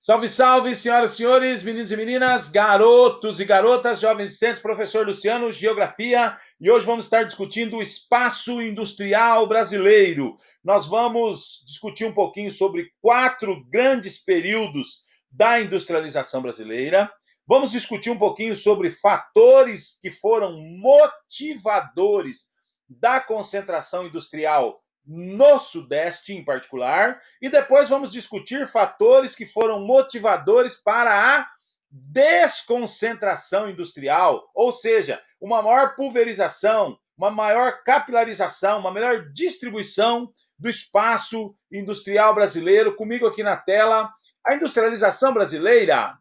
Salve, salve, senhoras e senhores, meninos e meninas, garotos e garotas, jovens discentes, professor Luciano, Geografia, e hoje vamos estar discutindo o espaço industrial brasileiro. Nós vamos discutir um pouquinho sobre 4 grandes períodos da industrialização brasileira. Vamos discutir um pouquinho sobre fatores que foram motivadores da concentração industrial no Sudeste em particular, e depois vamos discutir fatores que foram motivadores para a desconcentração industrial, ou seja, uma maior pulverização, uma maior capilarização, uma melhor distribuição do espaço industrial brasileiro. Comigo aqui na tela, a industrialização brasileira.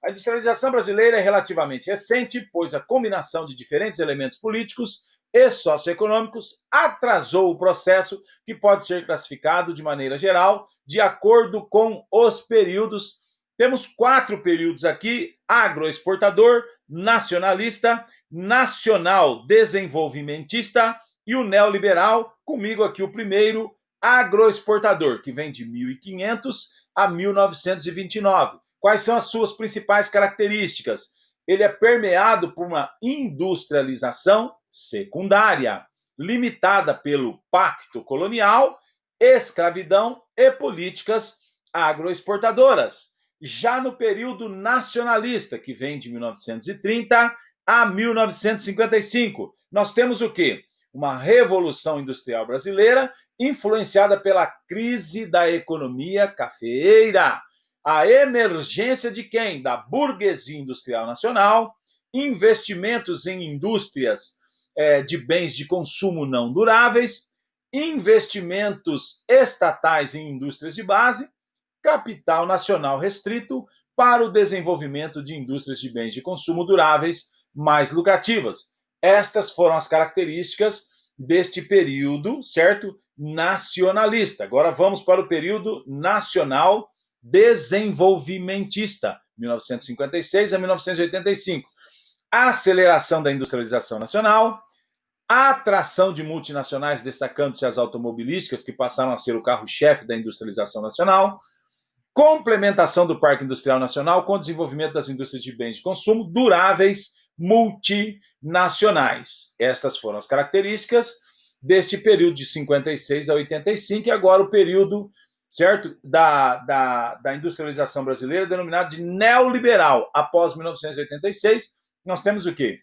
A industrialização brasileira é relativamente recente, pois a combinação de diferentes elementos políticos e socioeconômicos atrasou o processo, que pode ser classificado de maneira geral de acordo com os períodos. Temos 4 períodos aqui: agroexportador, nacionalista, nacional desenvolvimentista e o neoliberal. Comigo aqui o primeiro, agroexportador, que vem de 1500 a 1929. Quais são as suas principais características? Ele é permeado por uma industrialização secundária, limitada pelo pacto colonial, escravidão e políticas agroexportadoras. Já no período nacionalista, que vem de 1930 a 1955, nós temos o quê? Uma revolução industrial brasileira influenciada pela crise da economia cafeeira. A emergência de quem? Da burguesia industrial nacional, investimentos em indústrias de bens de consumo não duráveis, investimentos estatais em indústrias de base, capital nacional restrito para o desenvolvimento de indústrias de bens de consumo duráveis mais lucrativas. Estas foram as características deste período, certo? Nacionalista. Agora vamos para o período nacional desenvolvimentista, 1956 a 1985. A aceleração da industrialização nacional, a atração de multinacionais, destacando-se as automobilísticas, que passaram a ser o carro-chefe da industrialização nacional, complementação do Parque Industrial Nacional com o desenvolvimento das indústrias de bens de consumo duráveis multinacionais. Estas foram as características deste período de 56 a 85, e agora o período, certo, da industrialização brasileira, denominado de neoliberal. Após 1986, nós temos o quê?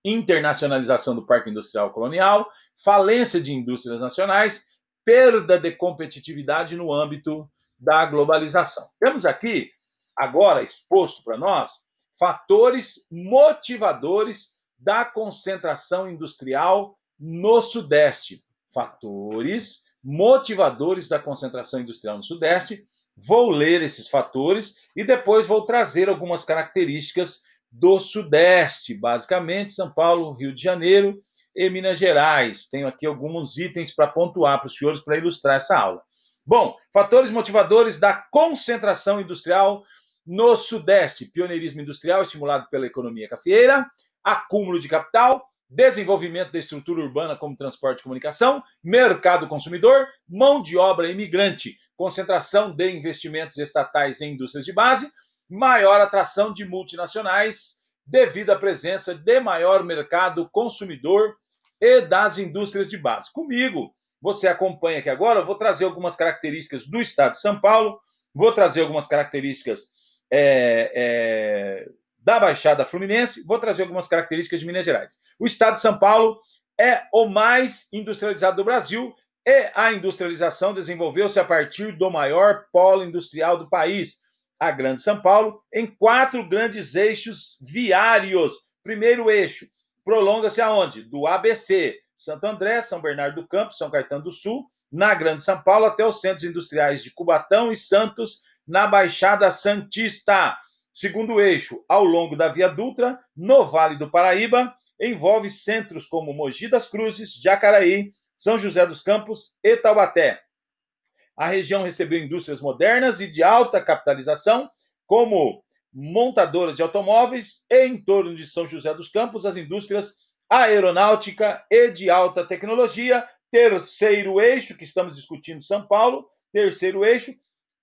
Internacionalização do Parque Industrial Colonial, falência de indústrias nacionais, perda de competitividade no âmbito da globalização. Temos aqui, agora exposto para nós, fatores motivadores da concentração industrial no Sudeste. Fatores motivadores da concentração industrial no Sudeste. Vou ler esses fatores e depois vou trazer algumas características do Sudeste, basicamente São Paulo, Rio de Janeiro e Minas Gerais. Tenho aqui alguns itens para pontuar para os senhores para ilustrar essa aula. Bom, fatores motivadores da concentração industrial no Sudeste: pioneirismo industrial estimulado pela economia cafeeira, acúmulo de capital, desenvolvimento da estrutura urbana como transporte e comunicação, mercado consumidor, mão de obra imigrante, concentração de investimentos estatais em indústrias de base, maior atração de multinacionais devido à presença de maior mercado consumidor e das indústrias de base. Comigo, você acompanha aqui agora, eu vou trazer algumas características do estado de São Paulo, vou trazer algumas características da Baixada Fluminense, vou trazer algumas características de Minas Gerais. O estado de São Paulo é o mais industrializado do Brasil e a industrialização desenvolveu-se a partir do maior polo industrial do país, a Grande São Paulo, em 4 grandes eixos viários. Primeiro eixo prolonga-se aonde? Do ABC, Santo André, São Bernardo do Campo, São Caetano do Sul, na Grande São Paulo, até os centros industriais de Cubatão e Santos, na Baixada Santista. Segundo eixo, ao longo da Via Dutra, no Vale do Paraíba, envolve centros como Mogi das Cruzes, Jacaraí, São José dos Campos e Taubaté. A região recebeu indústrias modernas e de alta capitalização, como montadoras de automóveis, e em torno de São José dos Campos, as indústrias aeronáutica e de alta tecnologia. Terceiro eixo, que estamos discutindo São Paulo, terceiro eixo,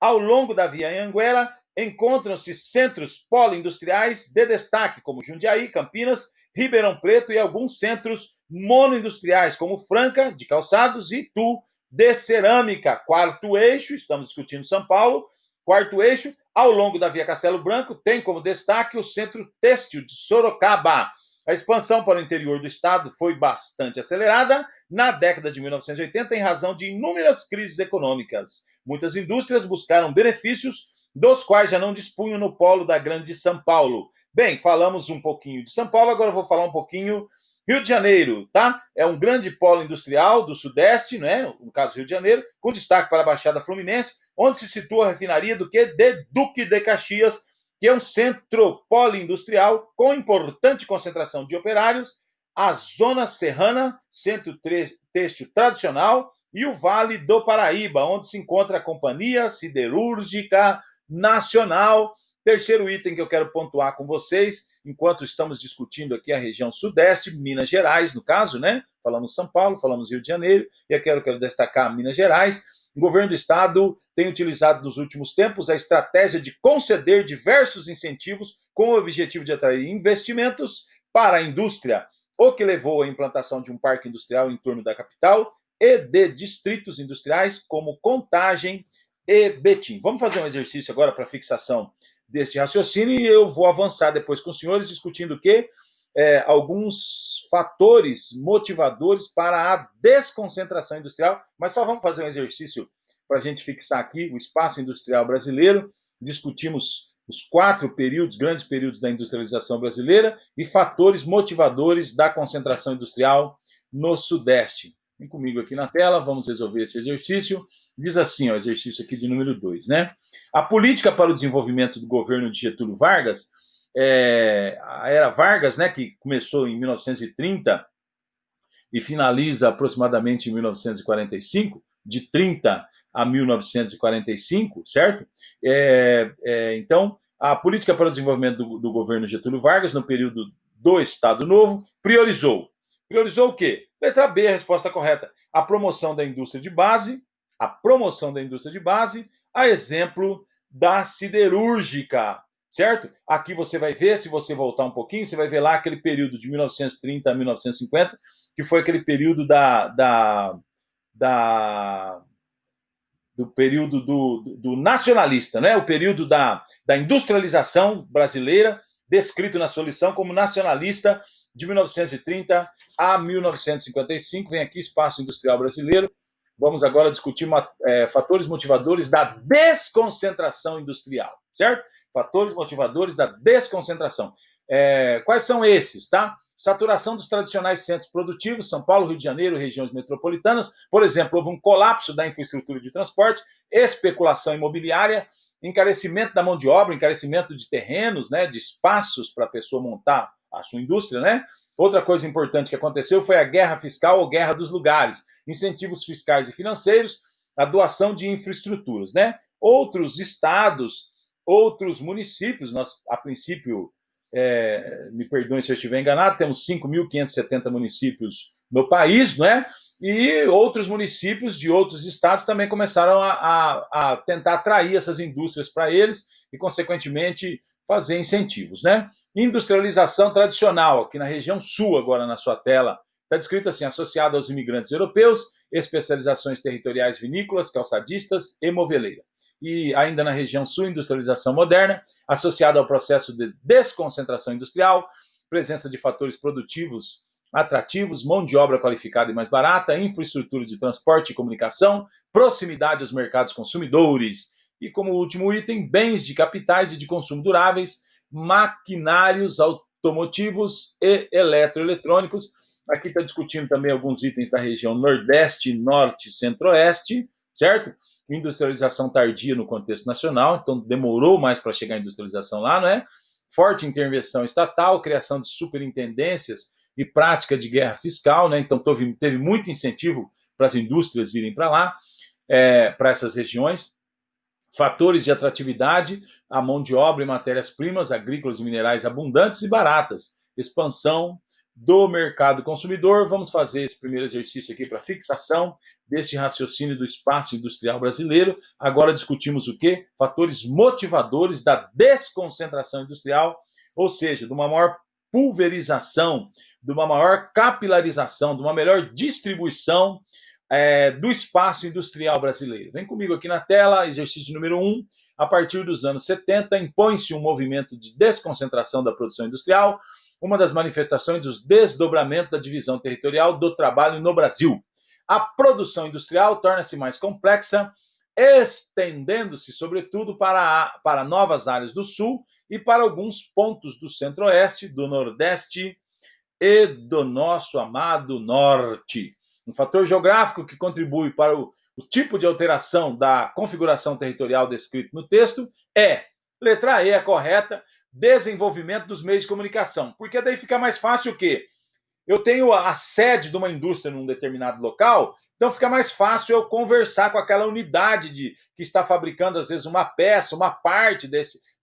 ao longo da Via Anhanguera, encontram-se centros poliindustriais de destaque, como Jundiaí, Campinas, Ribeirão Preto e alguns centros monoindustriais, como Franca, de calçados, e Itu, de cerâmica. Quarto eixo, estamos discutindo São Paulo, quarto eixo, ao longo da Via Castelo Branco, tem como destaque o Centro Têxtil de Sorocaba. A expansão para o interior do estado foi bastante acelerada na década de 1980 em razão de inúmeras crises econômicas. Muitas indústrias buscaram benefícios dos quais já não dispunham no polo da Grande São Paulo. Bem, falamos um pouquinho de São Paulo, agora eu vou falar um pouquinho Rio de Janeiro, tá? É um grande polo industrial do Sudeste, né? No caso Rio de Janeiro, com destaque para a Baixada Fluminense, onde se situa a refinaria do que de Duque de Caxias, que é um centro poliindustrial com importante concentração de operários, a Zona Serrana, centro têxtil tradicional, e o Vale do Paraíba, onde se encontra a Companhia Siderúrgica Nacional. Terceiro item que eu quero pontuar com vocês, enquanto estamos discutindo aqui a região Sudeste, Minas Gerais, no caso, né? Falamos São Paulo, falamos Rio de Janeiro, e aqui eu quero destacar Minas Gerais. O governo do estado tem utilizado nos últimos tempos a estratégia de conceder diversos incentivos com o objetivo de atrair investimentos para a indústria, o que levou à implantação de um parque industrial em torno da capital e de distritos industriais como Contagem e Betim. Vamos fazer um exercício agora para fixação desse raciocínio e eu vou avançar depois com os senhores discutindo o quê? Alguns fatores motivadores para a desconcentração industrial, mas só vamos fazer um exercício para a gente fixar aqui o espaço industrial brasileiro. Discutimos os 4 períodos, grandes períodos da industrialização brasileira e fatores motivadores da concentração industrial no Sudeste. Vem comigo aqui na tela, vamos resolver esse exercício. Diz assim, o exercício aqui de número 2, né? A política para o desenvolvimento do governo de Getúlio Vargas, a era Vargas, né, que começou em 1930 e finaliza aproximadamente em 1945, de 30 a 1945, certo? Então, a política para o desenvolvimento do governo Getúlio Vargas, no período do Estado Novo, priorizou o quê? Letra B, a resposta correta. A promoção da indústria de base, a exemplo da siderúrgica, certo? Aqui você vai ver, se você voltar um pouquinho, você vai ver lá aquele período de 1930 a 1950, que foi aquele período do período do nacionalista, né? O período da industrialização brasileira, descrito na sua lição como nacionalista, de 1930 a 1955. Vem aqui, espaço industrial brasileiro. Vamos agora discutir fatores motivadores da desconcentração industrial, certo? Fatores motivadores da desconcentração. Quais são esses, tá? Saturação dos tradicionais centros produtivos, São Paulo, Rio de Janeiro, regiões metropolitanas. Por exemplo, houve um colapso da infraestrutura de transporte, especulação imobiliária, encarecimento da mão de obra, encarecimento de terrenos, né, de espaços para a pessoa montar a sua indústria, né? Outra coisa importante que aconteceu foi a guerra fiscal ou guerra dos lugares, incentivos fiscais e financeiros, a doação de infraestruturas, né? Outros estados, outros municípios, nós, a princípio, me perdoem se eu estiver enganado, temos 5.570 municípios no país, né? E outros municípios de outros estados também começaram a tentar atrair essas indústrias para eles e, consequentemente, fazer incentivos, né? Industrialização tradicional, aqui na região sul, agora na sua tela, está descrito assim, associado aos imigrantes europeus, especializações territoriais vinícolas, calçadistas e moveleira. E ainda na região sul, industrialização moderna, associada ao processo de desconcentração industrial, presença de fatores produtivos atrativos, mão de obra qualificada e mais barata, infraestrutura de transporte e comunicação, proximidade aos mercados consumidores. E como último item, bens de capitais e de consumo duráveis, maquinários automotivos e eletroeletrônicos. Aqui está discutindo também alguns itens da região Nordeste, Norte e Centro-Oeste, certo? Industrialização tardia no contexto nacional, então demorou mais para chegar a industrialização lá, não é? Forte intervenção estatal, criação de superintendências e prática de guerra fiscal, né? Então teve muito incentivo para as indústrias irem para lá, para essas regiões. Fatores de atratividade, a mão de obra e matérias-primas agrícolas e minerais abundantes e baratas. Expansão do mercado consumidor. Vamos fazer esse primeiro exercício aqui para fixação deste raciocínio do espaço industrial brasileiro. Agora discutimos o quê? Fatores motivadores da desconcentração industrial, ou seja, de uma maior pulverização, de uma maior capilarização, de uma melhor distribuição do espaço industrial brasileiro. Vem comigo aqui na tela, exercício número 1. A partir dos anos 70, impõe-se um movimento de desconcentração da produção industrial, uma das manifestações dos desdobramentos da divisão territorial do trabalho no Brasil. A produção industrial torna-se mais complexa, estendendo-se, sobretudo, para novas áreas do Sul e para alguns pontos do Centro-Oeste, do Nordeste e do nosso amado Norte. Um fator geográfico que contribui para o tipo de alteração da configuração territorial descrito no texto é, letra E, a correta, desenvolvimento dos meios de comunicação. Porque daí fica mais fácil o quê? Eu tenho a sede de uma indústria num determinado local, então fica mais fácil eu conversar com aquela unidade que está fabricando, às vezes, uma peça, uma parte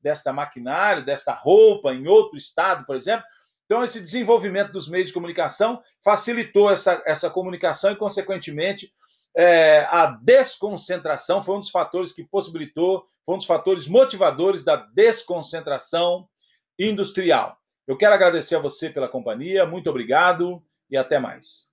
desta maquinário, desta roupa em outro estado, por exemplo. Então, esse desenvolvimento dos meios de comunicação facilitou essa comunicação e, consequentemente, a desconcentração foi um dos fatores que possibilitou, foi um dos fatores motivadores da desconcentração industrial. Eu quero agradecer a você pela companhia, muito obrigado e até mais.